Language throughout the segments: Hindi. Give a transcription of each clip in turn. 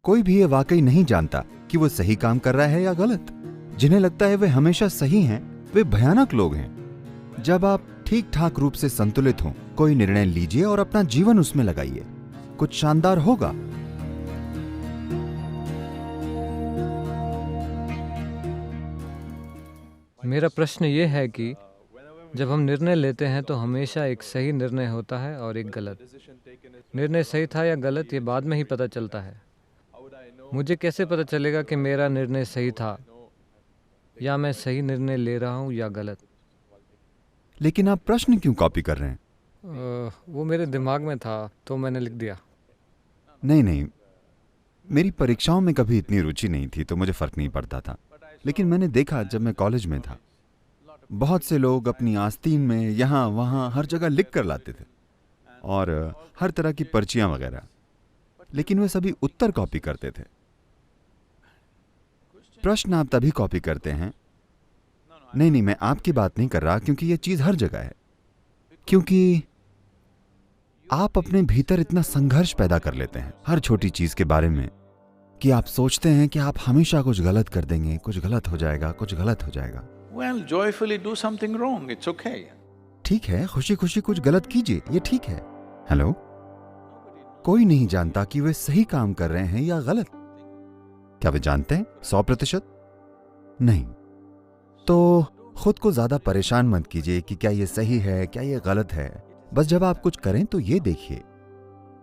कोई भी ये वाकई नहीं जानता कि वो सही काम कर रहा है या गलत। जिन्हें लगता है वे हमेशा सही हैं, वे भयानक लोग हैं। जब आप ठीक ठाक रूप से संतुलित हों, कोई निर्णय लीजिए और अपना जीवन उसमें लगाइए, कुछ शानदार होगा। मेरा प्रश्न ये है कि जब हम निर्णय लेते हैं तो हमेशा एक सही निर्णय होता है और एक गलत। निर्णय सही था या गलत ये बाद में ही पता चलता है। मुझे कैसे पता चलेगा कि मेरा निर्णय सही था या मैं सही निर्णय ले रहा हूँ या गलत? लेकिन आप प्रश्न क्यों कॉपी कर रहे हैं? वो मेरे दिमाग में था तो मैंने लिख दिया। नहीं, मेरी परीक्षाओं में कभी इतनी रुचि नहीं थी तो मुझे फर्क नहीं पड़ता था। लेकिन मैंने देखा जब मैं कॉलेज में था, बहुत से लोग अपनी आस्तीन में यहाँ वहाँ हर जगह लिख कर लाते थे और हर तरह की पर्चियां वगैरह, लेकिन वे सभी उत्तर कॉपी करते थे। प्रश्न आप तभी कॉपी करते हैं। नहीं, मैं आपकी बात नहीं कर रहा, क्योंकि यह चीज हर जगह है। क्योंकि आप अपने भीतर इतना संघर्ष पैदा कर लेते हैं हर छोटी चीज के बारे में कि आप सोचते हैं कि आप हमेशा कुछ गलत कर देंगे, कुछ गलत हो जाएगा, कुछ गलत हो जाएगा। Well, joyfully do something wrong. It's okay. ठीक है, खुशी खुशी कुछ गलत कीजिए, ये ठीक है। हेलो, कोई नहीं जानता कि वे सही काम कर रहे हैं या गलत। क्या वे जानते हैं 100%? नहीं। तो खुद को ज्यादा परेशान मत कीजिए कि क्या ये सही है, क्या ये गलत है। बस जब आप कुछ करें तो ये देखिए,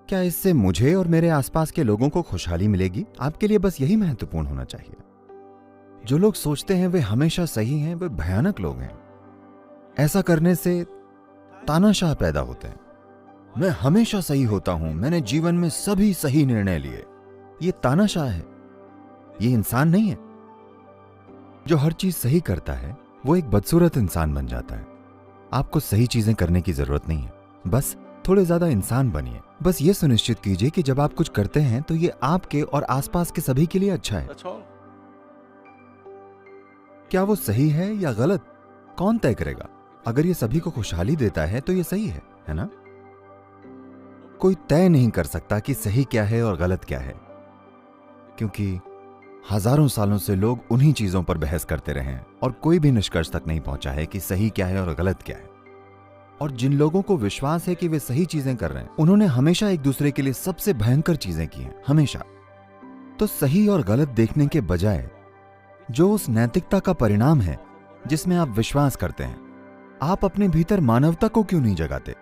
क्या इससे मुझे और मेरे आसपास के लोगों को खुशहाली मिलेगी? आपके लिए बस यही महत्वपूर्ण होना चाहिए। जो लोग सोचते हैं वे हमेशा सही हैं, वे भयानक लोग हैं। ऐसा करने से तानाशाह पैदा होते हैं। मैं हमेशा सही होता हूं, मैंने जीवन में सभी सही निर्णय लिए। ये तानाशाह है, ये इंसान नहीं है। जो हर चीज सही करता है वो एक बदसूरत इंसान बन जाता है। आपको सही चीजें करने की जरूरत नहीं है, बस थोड़े ज्यादा इंसान बनिए। बस ये सुनिश्चित कीजिए कि जब आप कुछ करते हैं तो ये आपके और आसपास के सभी के लिए अच्छा है। That's all. क्या वो सही है या गलत, कौन तय करेगा? अगर ये सभी को खुशहाली देता है तो ये सही है ना? कोई तय नहीं कर सकता कि सही क्या है और गलत क्या है, क्योंकि हजारों सालों से लोग उन्हीं चीजों पर बहस करते रहे हैं और कोई भी निष्कर्ष तक नहीं पहुंचा है कि सही क्या है और गलत क्या है। और जिन लोगों को विश्वास है कि वे सही चीजें कर रहे हैं, उन्होंने हमेशा एक दूसरे के लिए सबसे भयंकर चीजें की हैं, हमेशा। तो सही और गलत देखने के बजाय जो उस नैतिकता का परिणाम है जिसमें आप विश्वास करते हैं, आप अपने भीतर मानवता को क्यों नहीं जगाते?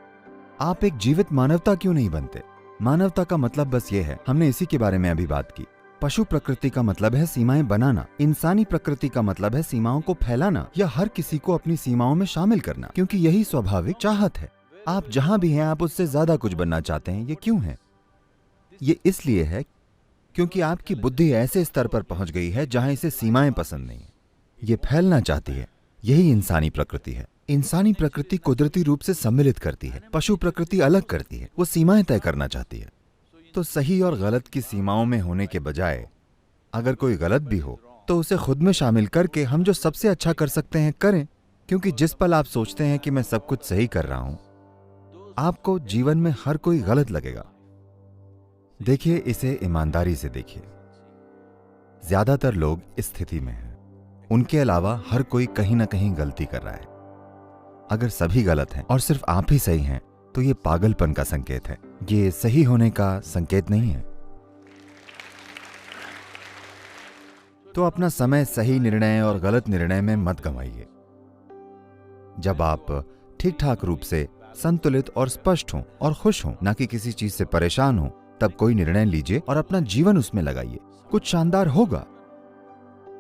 आप एक जीवित मानवता क्यों नहीं बनते? मानवता का मतलब बस ये है, हमने इसी के बारे में अभी बात की। पशु प्रकृति का मतलब है सीमाएं बनाना, इंसानी प्रकृति का मतलब है सीमाओं को फैलाना या हर किसी को अपनी सीमाओं में शामिल करना, क्योंकि यही स्वाभाविक चाहत है। आप जहां भी हैं आप उससे ज्यादा कुछ बनना चाहते हैं। ये क्यों है? ये इसलिए है क्योंकि आपकी बुद्धि ऐसे स्तर पर पहुंच गई है जहां इसे सीमाएं पसंद नहीं है, ये फैलना चाहती है। यही इंसानी प्रकृति है। इंसानी प्रकृति कुदरती रूप से सम्मिलित करती है, पशु प्रकृति अलग करती है, वो सीमाएं तय करना चाहती है। तो सही और गलत की सीमाओं में होने के बजाय अगर कोई गलत भी हो तो उसे खुद में शामिल करके हम जो सबसे अच्छा कर सकते हैं करें, क्योंकि जिस पल आप सोचते हैं कि मैं सब कुछ सही कर रहा हूं, आपको जीवन में हर कोई गलत लगेगा। देखिए, इसे ईमानदारी से देखिए। ज्यादातर लोग इस स्थिति में हैं, उनके अलावा हर कोई कहीं ना कहीं गलती कर रहा है। अगर सभी गलत हैं और सिर्फ आप ही सही हैं तो ये पागलपन का संकेत है, ये सही होने का संकेत नहीं है। तो अपना समय सही निर्णय और गलत निर्णय में मत गंवाइए। जब आप ठीक ठाक रूप से संतुलित और स्पष्ट हों और खुश हों, ना कि किसी चीज से परेशान हों, तब कोई निर्णय लीजिए और अपना जीवन उसमें लगाइए, कुछ शानदार होगा।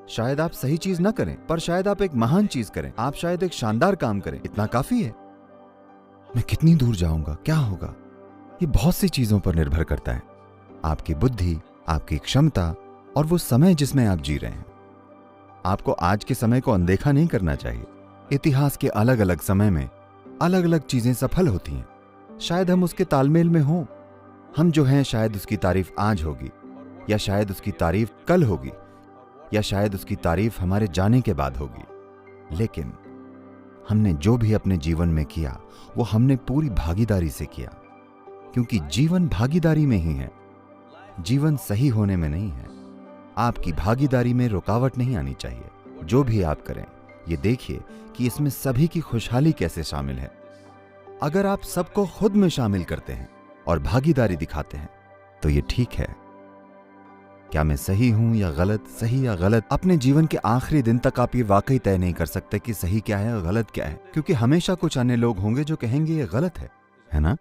शायद आप सही चीज न करें, पर शायद आप एक महान चीज करें। आप शायद एक शानदार काम करें, इतना काफी है। मैं कितनी दूर जाऊंगा, क्या होगा, ये बहुत सी चीजों पर निर्भर करता है। आपकी बुद्धि, आपकी क्षमता और वो समय जिसमें आप जी रहे हैं। आपको आज के समय को अनदेखा नहीं करना चाहिए। इतिहास के अलग अलग समय में अलग अलग चीजें सफल होती हैं। शायद हम उसके तालमेल में हों। हम जो हैं शायद उसकी तारीफ आज होगी, या शायद उसकी तारीफ कल होगी, या शायद उसकी तारीफ हमारे जाने के बाद होगी। लेकिन हमने जो भी अपने जीवन में किया वो हमने पूरी भागीदारी से किया, क्योंकि जीवन भागीदारी में ही है। जीवन सही होने में नहीं है। आपकी भागीदारी में रुकावट नहीं आनी चाहिए। जो भी आप करें, ये देखिए कि इसमें सभी की खुशहाली कैसे शामिल है। अगर आप सबको खुद में शामिल करते हैं और भागीदारी दिखाते हैं तो ये ठीक है। क्या मैं सही हूं या गलत, सही या गलत, अपने जीवन के आखिरी दिन तक आप ये वाकई तय नहीं कर सकते कि सही क्या है और गलत क्या है, क्योंकि हमेशा कुछ अन्य लोग होंगे जो कहेंगे ये गलत है ना?